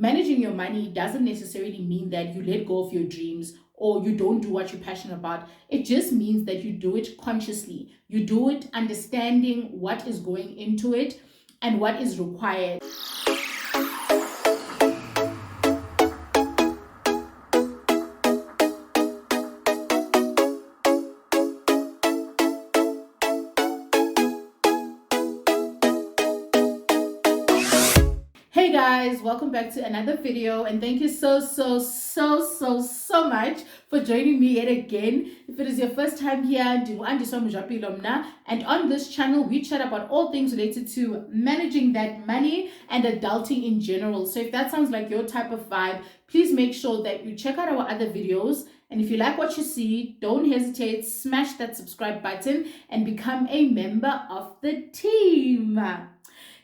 managing your money doesn't necessarily mean that you let go of your dreams or you don't do what you're passionate about. It just means that you do it consciously. You do it understanding what is going into it and what is required. Hey guys, welcome back to another video, and thank you so much for joining me yet again. If it is your first time here, and on this channel we chat about all things related to managing that money and adulting in general. So if that sounds like your type of vibe, please make sure that you check out our other videos. And if you like what you see, don't hesitate, smash that subscribe button and become a member of the team.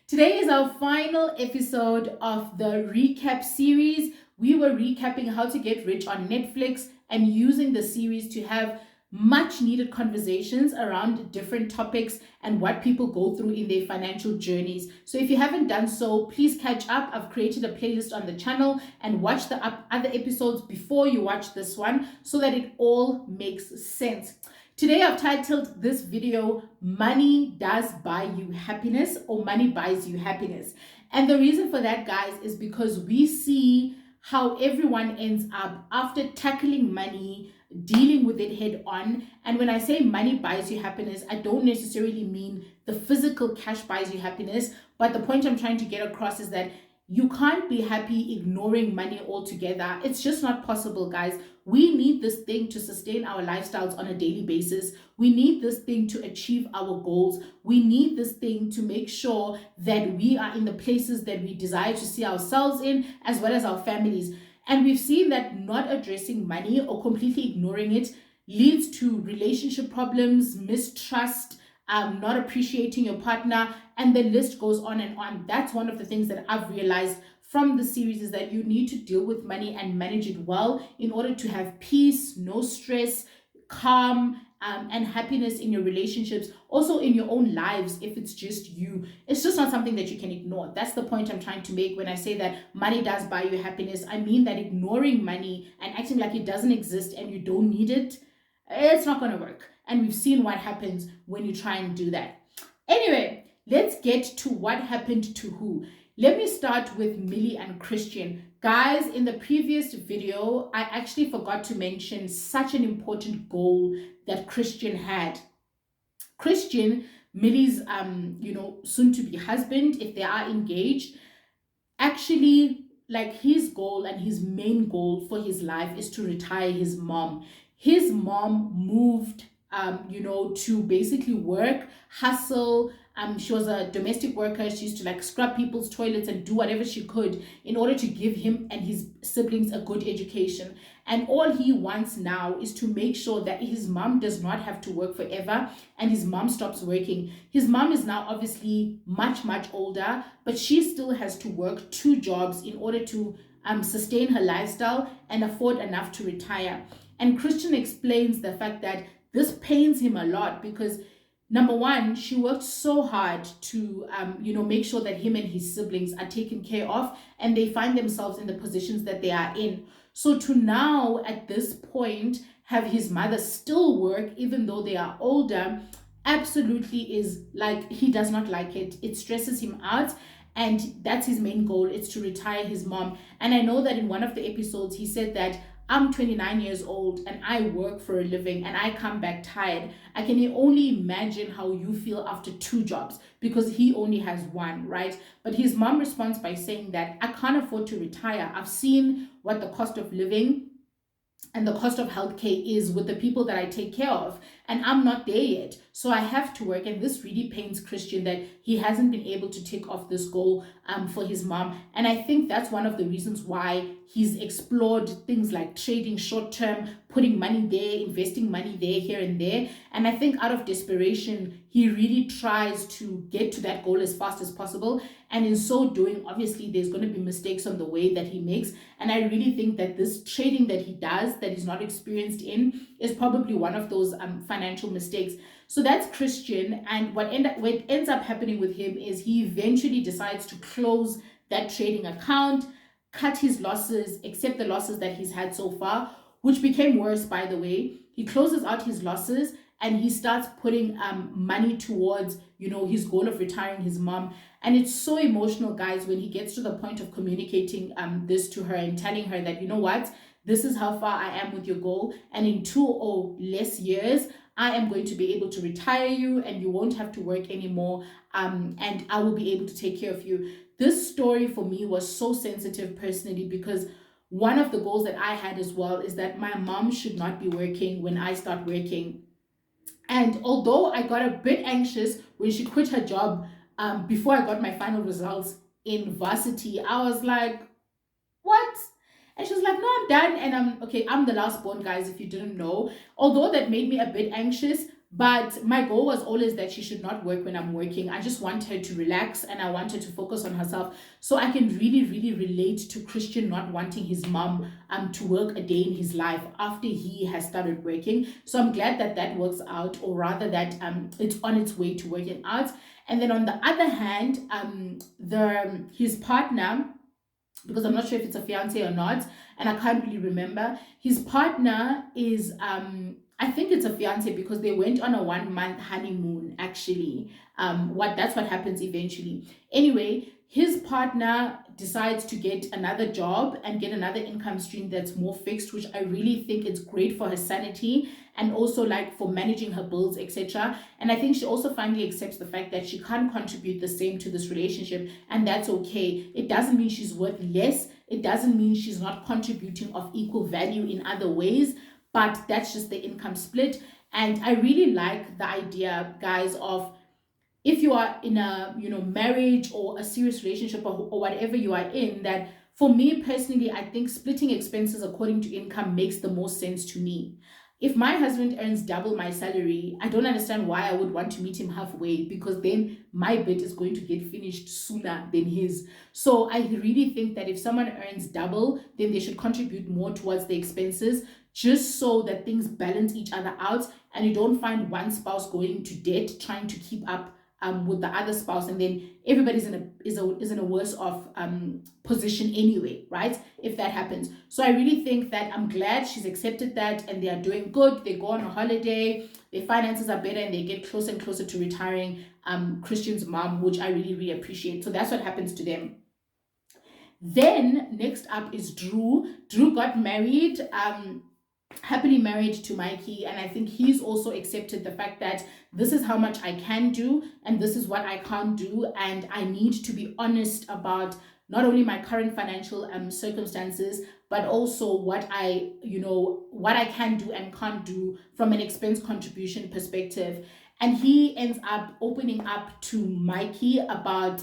Today is our final episode of the recap series. We were recapping How to Get Rich on Netflix and using the series to have much needed conversations around different topics and what people go through in their financial journeys. So if you haven't done so, please catch up. I've created a playlist on the channel and watch the other episodes before you watch this one so that it all makes sense. Today I've titled this video, Money Does Buy You Happiness, or Money Buys You Happiness. And the reason for that, guys, is because we see how everyone ends up after tackling money, dealing with it head on. And when I say money buys you happiness, I don't necessarily mean the physical cash buys you happiness, but the point I'm trying to get across is that you can't be happy ignoring money altogether. It's just not possible, guys. We need this thing to sustain our lifestyles on a daily basis. We need this thing to achieve our goals. We need this thing to make sure that we are in the places that we desire to see ourselves in, as well as our families. And we've seen that not addressing money or completely ignoring it leads to relationship problems, mistrust, not appreciating your partner, and the list goes on and on. That's one of the things that I've realized from the series, is that you need to deal with money and manage it well in order to have peace, no stress, calm, and happiness in your relationships, also in your own lives. If it's just you, it's just not something that you can ignore. That's the point I'm trying to make when I say that money does buy you happiness. I mean that ignoring money and acting like it doesn't exist and you don't need it, it's not going to work. And we've seen what happens when you try and do that. Anyway, let's get to what happened to who. Let me start with Millie and Christian. Guys, in the previous video, I actually forgot to mention such an important goal that Christian had. Christian, Millie's soon to be husband, if they are engaged, actually, like, his goal and his main goal for his life is to retire his mom. His mom moved to basically work, hustle. She was a domestic worker. She used to like scrub people's toilets and do whatever she could in order to give him and his siblings a good education. And all he wants now is to make sure that his mom does not have to work forever and his mom stops working. His mom is now obviously much older, but she still has to work 2 jobs in order to sustain her lifestyle and afford enough to retire. And Christian explains the fact that this pains him a lot because, number one, she worked so hard to, make sure that him and his siblings are taken care of and they find themselves in the positions that they are in. So to now, at this point, have his mother still work, even though they are older, absolutely is like, he does not like it. It stresses him out. And that's his main goal, is to retire his mom. And I know that in one of the episodes, he said that I'm 29 years old and I work for a living and I come back tired. I can only imagine how you feel after 2 jobs, because he only has 1, right? But his mom responds by saying that I can't afford to retire. I've seen what the cost of living and the cost of healthcare is with the people that I take care of, and I'm not there yet. So I have to work. And this really pains Christian that he hasn't been able to take off this goal for his mom. And I think that's one of the reasons why he's explored things like trading short term, putting money there, investing money there, here and there. And I think out of desperation, he really tries to get to that goal as fast as possible. And in so doing, obviously, there's going to be mistakes on the way that he makes. And I really think that this trading that he does, that he's not experienced in, is probably one of those financial mistakes. So that's Christian. And what ends up happening with him is he eventually decides to close that trading account. cut his losses, accept the losses that he's had so far, which became worse, by the way. He closes out his losses and he starts putting money towards, his goal of retiring his mom. And it's so emotional, guys, when he gets to the point of communicating this to her and telling her that, you know what, this is how far I am with your goal, and in 2 or less years I am going to be able to retire you and you won't have to work anymore, and I will be able to take care of you. This story for me was so sensitive personally, because one of the goals that I had as well is that my mom should not be working when I start working. And although I got a bit anxious when she quit her job before I got my final results in varsity, I was like, what? And she was like, no, I'm done. And I'm the last born, guys, if you didn't know. Although that made me a bit anxious, but my goal was always that she should not work when I'm working. I just want her to relax and I want her to focus on herself. So I can really, really relate to Christian not wanting his mom to work a day in his life after he has started working. So I'm glad that that works out, or rather that it's on its way to working out. And then on the other hand, his partner, because I'm not sure if it's a fiance or not, and I can't really remember. His partner is, I think it's a fiance because they went on a 1-month honeymoon, actually. That's what happens eventually. Anyway, his partner decides to get another job and get another income stream that's more fixed, which I really think is great for her sanity and also like for managing her bills, etc. And I think she also finally accepts the fact that she can't contribute the same to this relationship, and that's okay. It doesn't mean she's worth less. It doesn't mean she's not contributing of equal value in other ways, but that's just the income split. And I really like the idea, guys, of if you are in a marriage or a serious relationship, or whatever you are in, that for me personally, I think splitting expenses according to income makes the most sense to me. If my husband earns double my salary, I don't understand why I would want to meet him halfway, because then my bit is going to get finished sooner than his. So I really think that if someone earns double, then they should contribute more towards the expenses, just so that things balance each other out and you don't find one spouse going into debt trying to keep up with the other spouse, and then everybody's in a worse off position anyway, right? If that happens. So I really think that I'm glad she's accepted that, and they are doing good. They go on a holiday, their finances are better, and they get closer and closer to retiring Christian's mom, which I really, really appreciate. So that's what happens to them. Then next up is Drew. Drew got married. Happily married to Mikey, and I think he's also accepted the fact that this is how much I can do and this is what I can't do, and I need to be honest about not only my current financial circumstances, but also what I can do and can't do from an expense contribution perspective. And he ends up opening up to Mikey about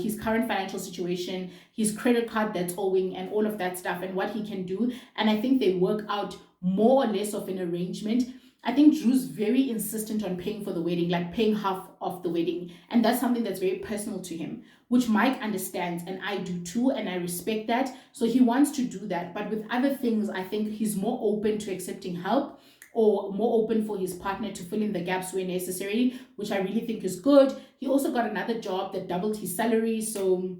his current financial situation, his credit card that's owing, and all of that stuff, and what he can do. And I think they work out more or less of an arrangement. I think Drew's very insistent on paying for the wedding, like paying half of the wedding, and that's something that's very personal to him, which Mike understands, and I do too, and I respect that. So he wants to do that, but with other things, I think he's more open to accepting help, or more open for his partner to fill in the gaps where necessary, which I really think is good. He also got another job that doubled his salary. So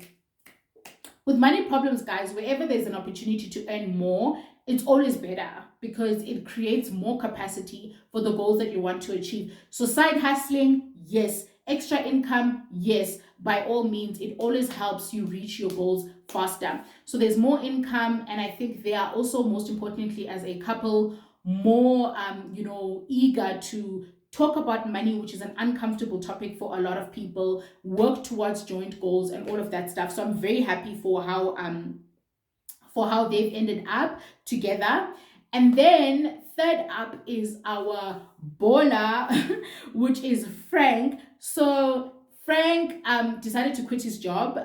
with money problems, guys, wherever there's an opportunity to earn more, it's always better, because it creates more capacity for the goals that you want to achieve. So side hustling, yes. Extra income, yes. By all means, it always helps you reach your goals faster. So there's more income, and I think they are also, most importantly, as a couple, more eager to talk about money, which is an uncomfortable topic for a lot of people, work towards joint goals and all of that stuff. So I'm very happy for how they've ended up together. And then third up is our baller, which is Frank. So Frank decided to quit his job.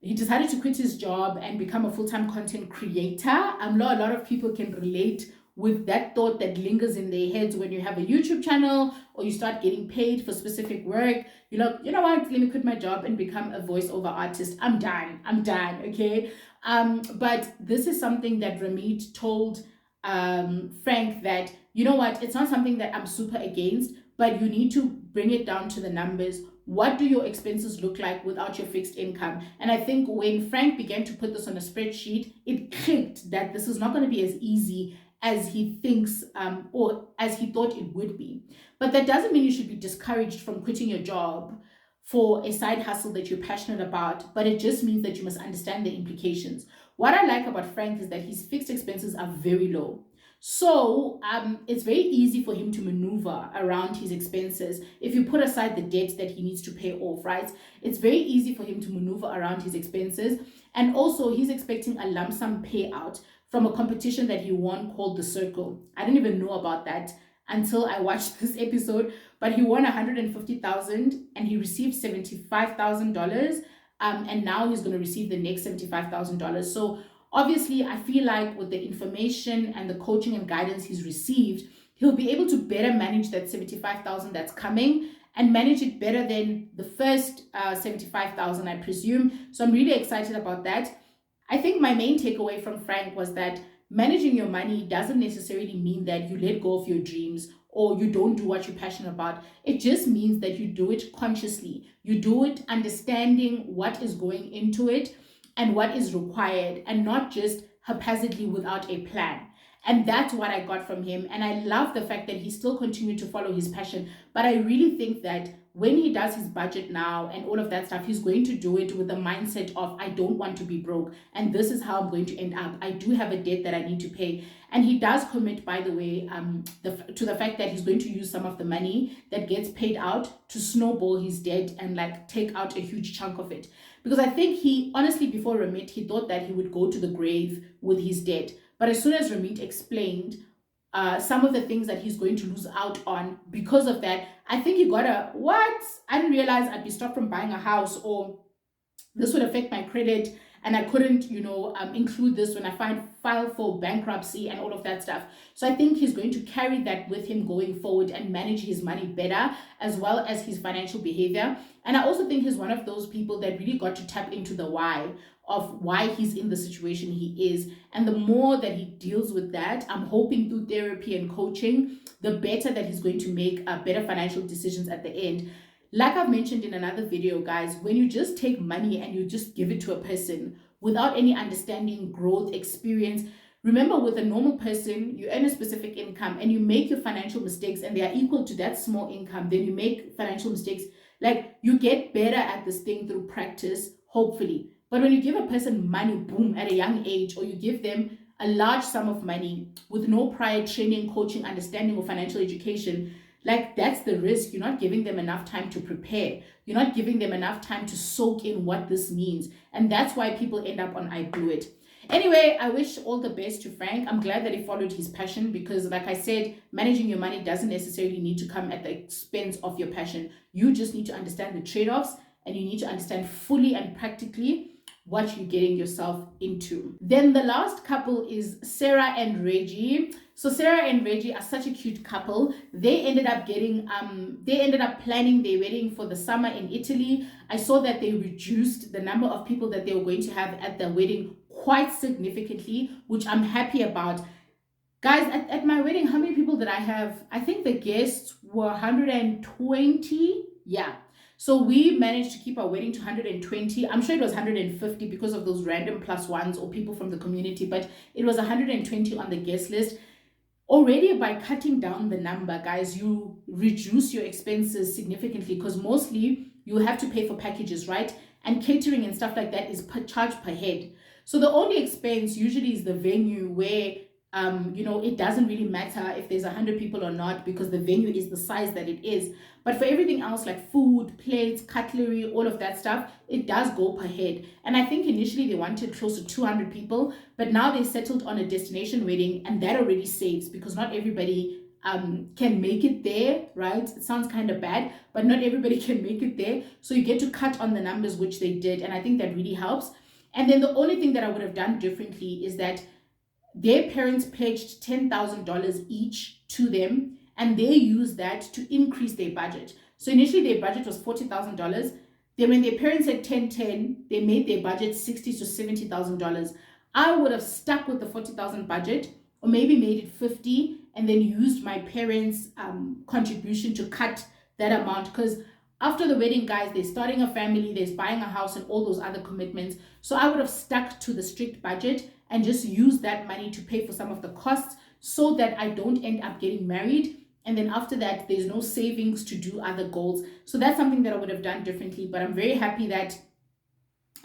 He decided to quit his job and become a full-time content creator. A lot of people can relate with that thought that lingers in their heads when you have a YouTube channel or you start getting paid for specific work. You're like, you know what, let me quit my job and become a voiceover artist. I'm done, okay? But this is something that Ramit told Frank that, you know what, it's not something that I'm super against, but you need to bring it down to the numbers. what do your expenses look like without your fixed income? And I think when Frank began to put this on a spreadsheet, it clicked that this is not going to be as easy as he thinks or as he thought it would be. But that doesn't mean you should be discouraged from quitting your job for a side hustle that you're passionate about, but it just means that you must understand the implications. What I like about Frank is that his fixed expenses are very low. So it's very easy for him to maneuver around his expenses. If you put aside the debt that he needs to pay off, right? It's very easy for him to maneuver around his expenses. And also he's expecting a lump sum payout from a competition that he won called The Circle. I didn't even know about that until I watched this episode, but he won 150,000 and he received $75,000. And now he's going to receive the next $75,000. So obviously, I feel like with the information and the coaching and guidance he's received, he'll be able to better manage that 75,000 that's coming and manage it better than the first 75,000, I presume. So I'm really excited about that. I think my main takeaway from Frank was that managing your money doesn't necessarily mean that you let go of your dreams or you don't do what you're passionate about. It just means that you do it consciously. You do it understanding what is going into it and what is required, and not just haphazardly without a plan. And that's what I got from him. And I love the fact that he still continued to follow his passion. But I really think that when he does his budget now and all of that stuff, he's going to do it with the mindset of, I don't want to be broke. And this is how I'm going to end up. I do have a debt that I need to pay. And he does commit, by the way, to the fact that he's going to use some of the money that gets paid out to snowball his debt and like take out a huge chunk of it. Because I think he, honestly, before Ramit, he thought that he would go to the grave with his debt. But as soon as Ramit explained some of the things that he's going to lose out on because of that, I think he got a, what? I didn't realize I'd be stopped from buying a house, or this would affect my credit and I couldn't, include this when I file for bankruptcy and all of that stuff. So I think he's going to carry that with him going forward and manage his money better, as well as his financial behavior. And I also think he's one of those people that really got to tap into the why of why he's in the situation he is. And the more that he deals with that, I'm hoping through therapy and coaching, the better that he's going to make better financial decisions at the end. Like I've mentioned in another video, guys, when you just take money and you just give it to a person without any understanding, growth, experience, remember, with a normal person, you earn a specific income and you make your financial mistakes and they are equal to that small income, then you make financial mistakes. Like, you get better at this thing through practice, hopefully. But when you give a person money, boom, at a young age, or you give them a large sum of money with no prior training, coaching, understanding, or financial education, like, that's the risk. You're not giving them enough time to prepare. You're not giving them enough time to soak in what this means. And that's why people end up on I blew it. Anyway, I wish all the best to Frank. I'm glad that he followed his passion because, like I said, managing your money doesn't necessarily need to come at the expense of your passion. You just need to understand the trade-offs, and you need to understand fully and practically what you're getting yourself into. Then the last couple is Sarah and Reggie. So Sarah and Reggie are such a cute couple. They ended up planning their wedding for the summer in Italy. I saw that they reduced the number of people that they were going to have at the wedding quite significantly, which I'm happy about. Guys, at my wedding, how many people did I have? I think the guests were 120. Yeah. So we managed to keep our wedding to 120. I'm sure it was 150 because of those random plus ones or people from the community, but it was 120 on the guest list. Already, by cutting down the number, guys, you reduce your expenses significantly, because mostly you have to pay for packages, right? And catering and stuff like that is charged per head. So the only expense usually is the venue, where it doesn't really matter if there's 100 people or not, because the venue is the size that it is. But for everything else, like food, plates, cutlery, all of that stuff, it does go per head. And I think initially they wanted close to 200 people, but now they settled on a destination wedding, and that already saves, because not everybody can make it there, right? It sounds kind of bad, but not everybody can make it there. So you get to cut on the numbers, which they did. And I think that really helps. And then the only thing that I would have done differently is that their parents pledged $10,000 each to them, and they used that to increase their budget. So initially their budget was $40,000. Then when their parents said 10, they made their budget $60,000 to $70,000. I would have stuck with the $40,000 budget, or maybe made it 50, and then used my parents' contribution to cut that amount, because After the wedding, guys, they're starting a family, they're buying a house and all those other commitments. So I would have stuck to the strict budget and just used that money to pay for some of the costs so that I don't end up getting married. And then after that, there's no savings to do other goals. So that's something that I would have done differently. But I'm very happy that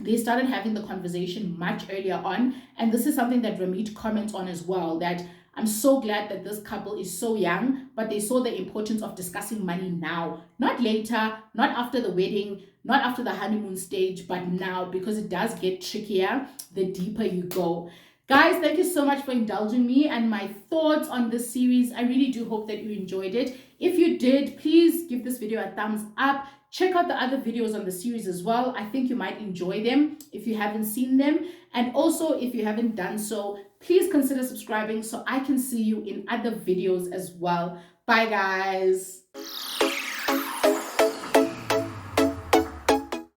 they started having the conversation much earlier on. And this is something that Ramit comments on as well, that I'm so glad that this couple is so young, but they saw the importance of discussing money now, not later, not after the wedding, not after the honeymoon stage, but now, because it does get trickier the deeper you go. Guys, thank you so much for indulging me and my thoughts on this series. I really do hope that you enjoyed it. If you did, please give this video a thumbs up. Check out the other videos on the series as well. I think you might enjoy them if you haven't seen them. And also, if you haven't done so, please consider subscribing so I can see you in other videos as well. Bye, guys.